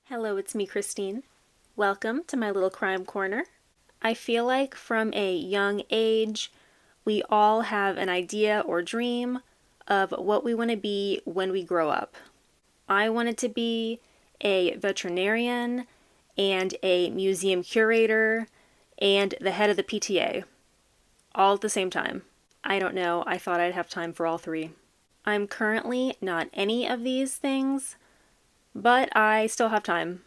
Hello, it's me, Christine. Welcome to my little crime corner. I feel like from a young age, we all have an idea or dream of what we want to be when we grow up. I wanted to be a veterinarian and a museum curator and the head of the PTA, all at the same time. I don't know, I thought I'd have time for all three. I'm currently not any of these things, but I still have time.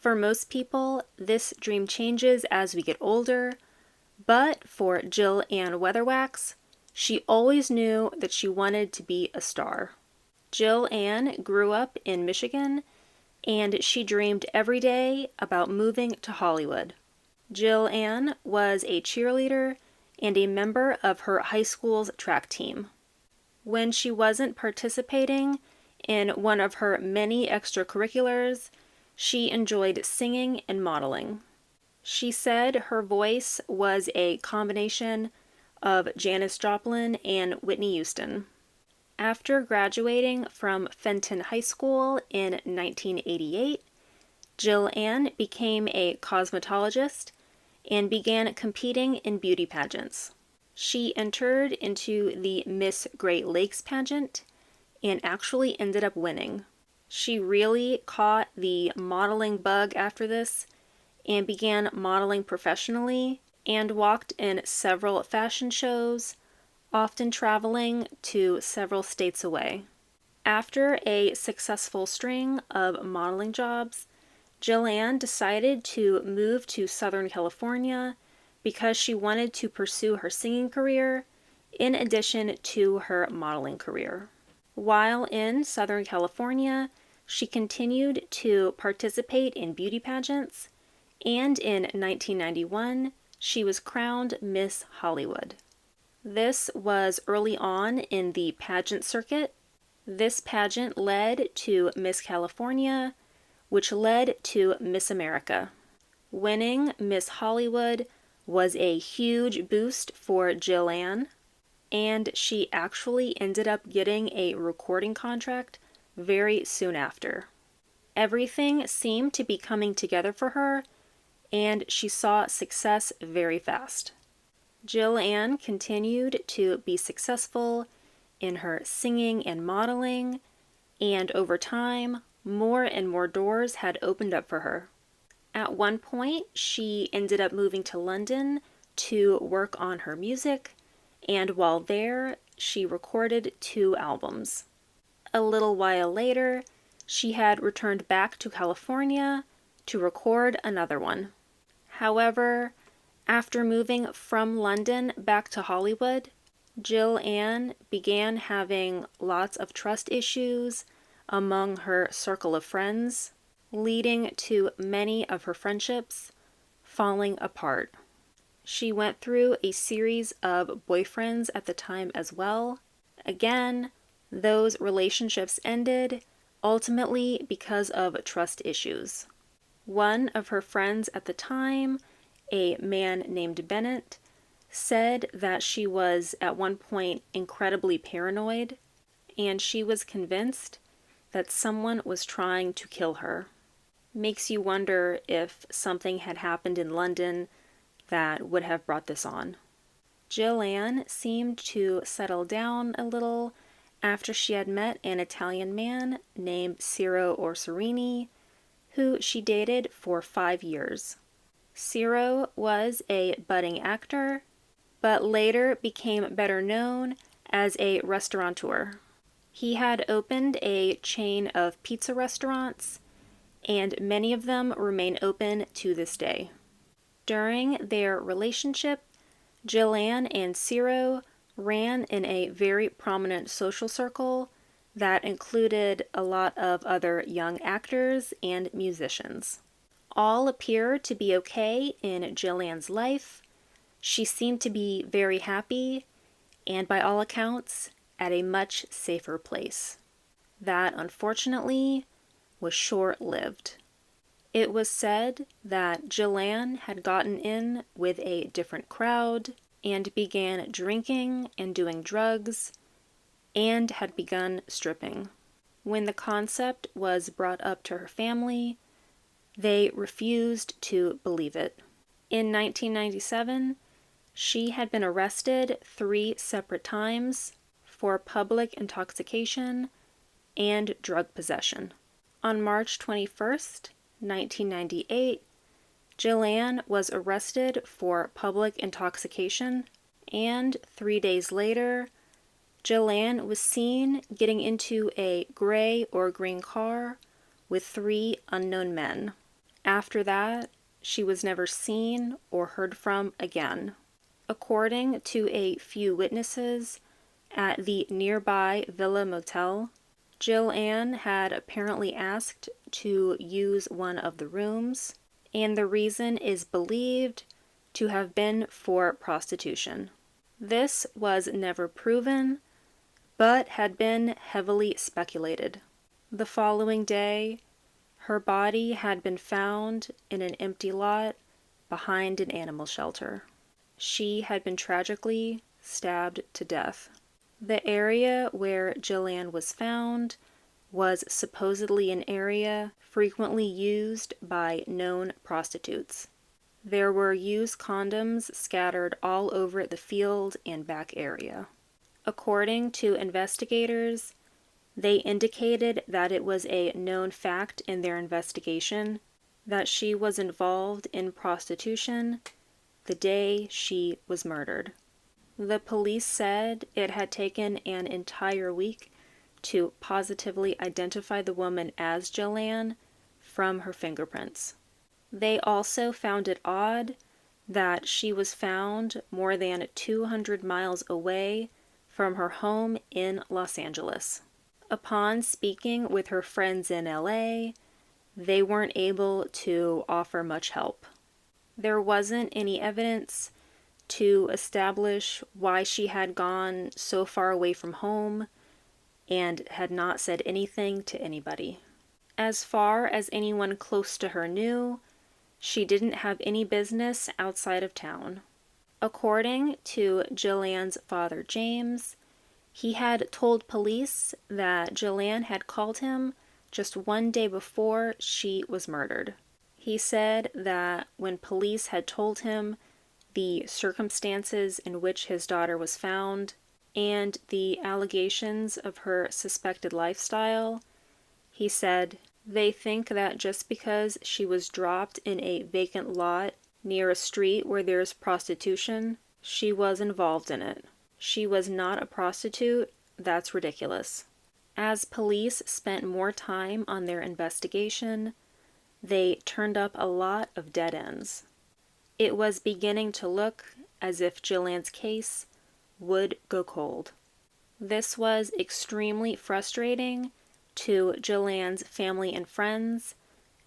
For most people, this dream changes as we get older, but for Jill Ann Weatherwax, she always knew that she wanted to be a star. Jill Ann grew up in Michigan, and she dreamed every day about moving to Hollywood. Jill Ann was a cheerleader and a member of her high school's track team. When she wasn't participating in one of her many extracurriculars, she enjoyed singing and modeling. She said her voice was a combination of Janis Joplin and Whitney Houston. After graduating from Fenton High School in 1988, Jill Ann became a cosmetologist and began competing in beauty pageants. She entered into the Miss Great Lakes pageant and actually ended up winning. She really caught the modeling bug after this and began modeling professionally and walked in several fashion shows, often traveling to several states away. After a successful string of modeling jobs, Jill Ann decided to move to Southern California because she wanted to pursue her singing career in addition to her modeling career. While in Southern California, she continued to participate in beauty pageants, and in 1991, she was crowned Miss Hollywood. This was early on in the pageant circuit. This pageant led to Miss California, which led to Miss America. Winning Miss Hollywood was a huge boost for Jill Ann, and she actually ended up getting a recording contract very soon after. Everything seemed to be coming together for her, and she saw success very fast. Jill Ann continued to be successful in her singing and modeling, and over time, more and more doors had opened up for her. At one point, she ended up moving to London to work on her music, and while there, she recorded 2 albums. A little while later, she had returned back to California to record another one. However, after moving from London back to Hollywood, Jill Ann began having lots of trust issues among her circle of friends, leading to many of her friendships falling apart. She went through a series of boyfriends at the time as well. Again, those relationships ended, ultimately because of trust issues. One of her friends at the time, a man named Bennett, said that she was at one point incredibly paranoid, and she was convinced that someone was trying to kill her. Makes you wonder if something had happened in London that would have brought this on. Jill Ann seemed to settle down a little after she had met an Italian man named Ciro Orserini, who she dated for 5 years. Ciro was a budding actor, but later became better known as a restaurateur. He had opened a chain of pizza restaurants, and many of them remain open to this day. During their relationship, Jill Ann and Ciro ran in a very prominent social circle that included a lot of other young actors and musicians. All appear to be okay in Jill Ann's life. She seemed to be very happy, and by all accounts, at a much safer place. That, unfortunately, was short-lived. It was said that Jill Ann had gotten in with a different crowd and began drinking and doing drugs, and had begun stripping. When the concept was brought up to her family, they refused to believe it. In 1997, she had been arrested 3 separate times for public intoxication and drug possession. On March 21st, 1998, Jill Ann was arrested for public intoxication, and 3 days later, Jill Ann was seen getting into a gray or green car with 3 unknown men. After that, she was never seen or heard from again. According to a few witnesses at the nearby Villa Motel, Jill Ann had apparently asked to use one of the rooms, and the reason is believed to have been for prostitution. This was never proven, but had been heavily speculated. The following day, her body had been found in an empty lot behind an animal shelter. She had been tragically stabbed to death. The area where Jill Ann was found was supposedly an area frequently used by known prostitutes. There were used condoms scattered all over the field and back area. According to investigators, they indicated that it was a known fact in their investigation that she was involved in prostitution the day she was murdered. The police said it had taken an entire week to positively identify the woman as Jill Ann from her fingerprints. They also found it odd that she was found more than 200 miles away from her home in Los Angeles. Upon speaking with her friends in LA, they weren't able to offer much help. There wasn't any evidence to establish why she had gone so far away from home and had not said anything to anybody. As far as anyone close to her knew, she didn't have any business outside of town. According to Jill Ann's father, James, he had told police that Jill Ann had called him just one day before she was murdered. He said that when police had told him the circumstances in which his daughter was found and the allegations of her suspected lifestyle, he said, "They think that just because she was dropped in a vacant lot near a street where there's prostitution, she was involved in it. She was not a prostitute. That's ridiculous." As police spent more time on their investigation, they turned up a lot of dead ends. It was beginning to look as if Jill Ann's case would go cold. This was extremely frustrating to Jill Ann's family and friends,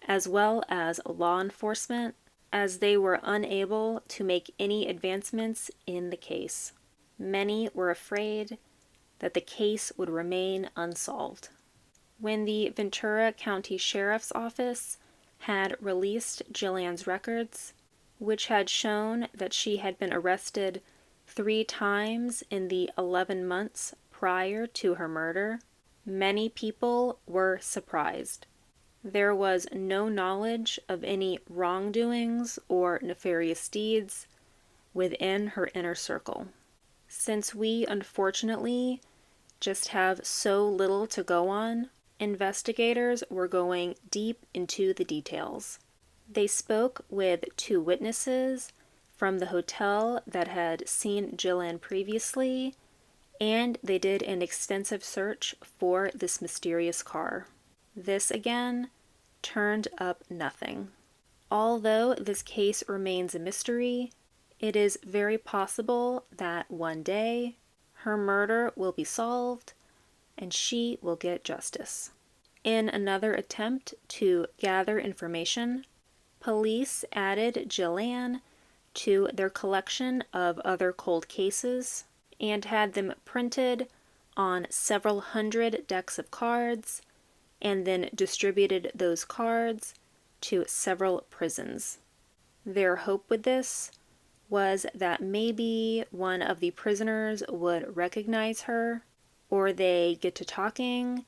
as well as law enforcement, as they were unable to make any advancements in the case. Many were afraid that the case would remain unsolved. When the Ventura County Sheriff's Office had released Jill Ann's records, which had shown that she had been arrested 3 times in the 11 months prior to her murder, many people were surprised. There was no knowledge of any wrongdoings or nefarious deeds within her inner circle. Since we unfortunately just have so little to go on, investigators were going deep into the details. They spoke with 2 witnesses from the hotel that had seen Jill Ann previously, and they did an extensive search for this mysterious car. This again turned up nothing. Although this case remains a mystery, it is very possible that one day her murder will be solved and she will get justice. In another attempt to gather information, police added Jill Ann to their collection of other cold cases and had them printed on several hundred decks of cards and then distributed those cards to several prisons. Their hope with this was that maybe one of the prisoners would recognize her, or they get to talking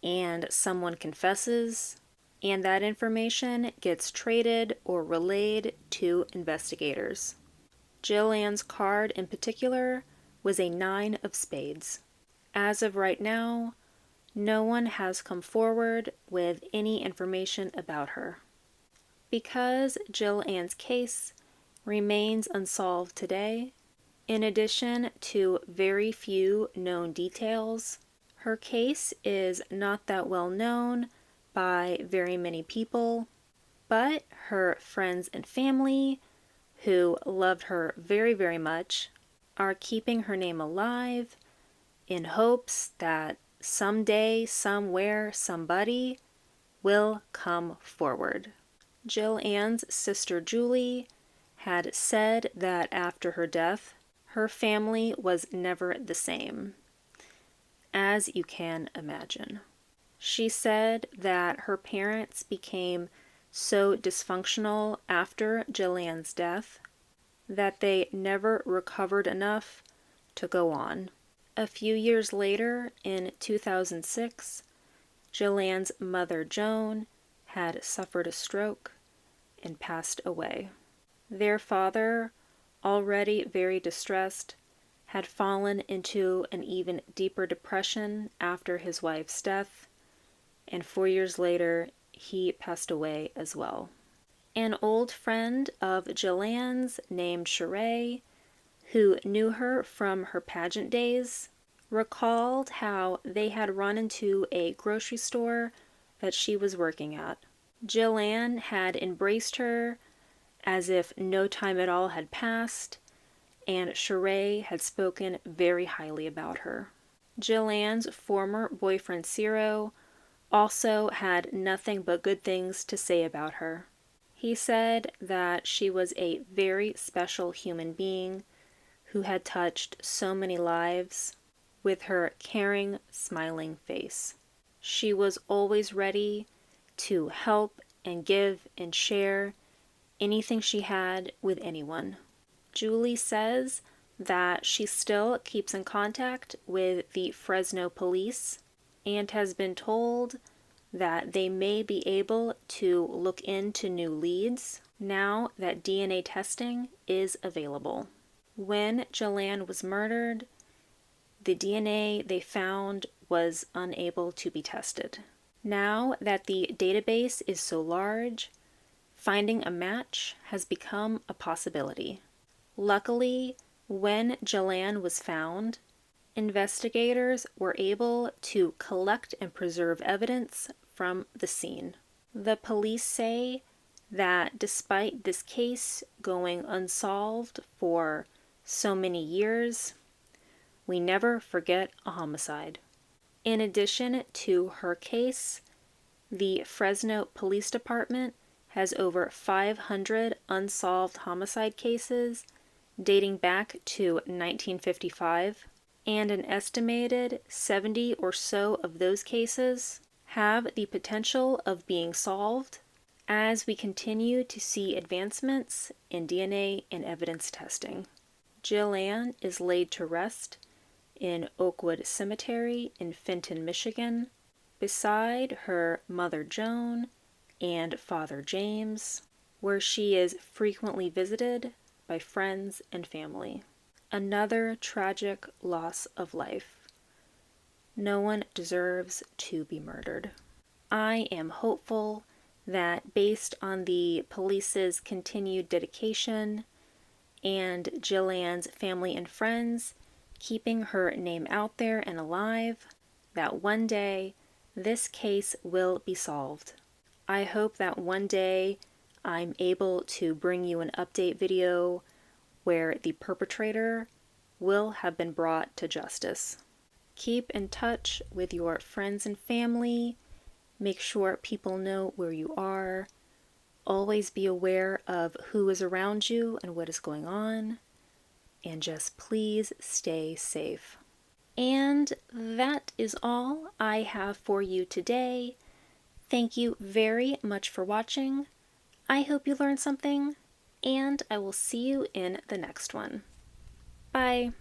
and someone confesses, and that information gets traded or relayed to investigators. Jill Ann's card in particular was a 9 of spades. As of right now, no one has come forward with any information about her. Because Jill Ann's case remains unsolved today, in addition to very few known details, her case is not that well known by very many people, but her friends and family, who loved her very, very much, are keeping her name alive in hopes that someday, somewhere, somebody will come forward. Jill Ann's sister Julie had said that after her death, her family was never the same, as you can imagine. She said that her parents became so dysfunctional after Jill Ann's death that they never recovered enough to go on. A few years later, in 2006, Jill Ann's mother Joan had suffered a stroke and passed away. Their father, already very distressed, had fallen into an even deeper depression after his wife's death, and 4 years later, he passed away as well. An old friend of Jill Ann's named Sheree, who knew her from her pageant days, recalled how they had run into a grocery store that she was working at. Jill Ann had embraced her as if no time at all had passed, and Sheree had spoken very highly about her. Jill Ann's former boyfriend Ciro also had nothing but good things to say about her. He said that she was a very special human being who had touched so many lives with her caring, smiling face. She was always ready to help and give and share anything she had with anyone. Julie says that she still keeps in contact with the Fresno police and has been told that they may be able to look into new leads now that DNA testing is available. When Jill Ann was murdered, the DNA they found was unable to be tested. Now that the database is so large, finding a match has become a possibility. Luckily, when Jill Ann was found, investigators were able to collect and preserve evidence from the scene. The police say that despite this case going unsolved for so many years, we never forget a homicide. In addition to her case, the Fresno Police Department has over 500 unsolved homicide cases dating back to 1955, and an estimated 70 or so of those cases have the potential of being solved as we continue to see advancements in DNA and evidence testing. Jill Ann is laid to rest in Oakwood Cemetery in Fenton, Michigan, beside her mother Joan and father James, where she is frequently visited by friends and family. Another tragic loss of life. No one deserves to be murdered. I am hopeful that based on the police's continued dedication and Jill Ann's family and friends keeping her name out there and alive, that one day this case will be solved. I hope that one day I'm able to bring you an update video where the perpetrator will have been brought to justice. Keep in touch with your friends and family. Make sure people know where you are. Always be aware of who is around you and what is going on. And just please stay safe. And that is all I have for you today. Thank you very much for watching. I hope you learned something, and I will see you in the next one. Bye.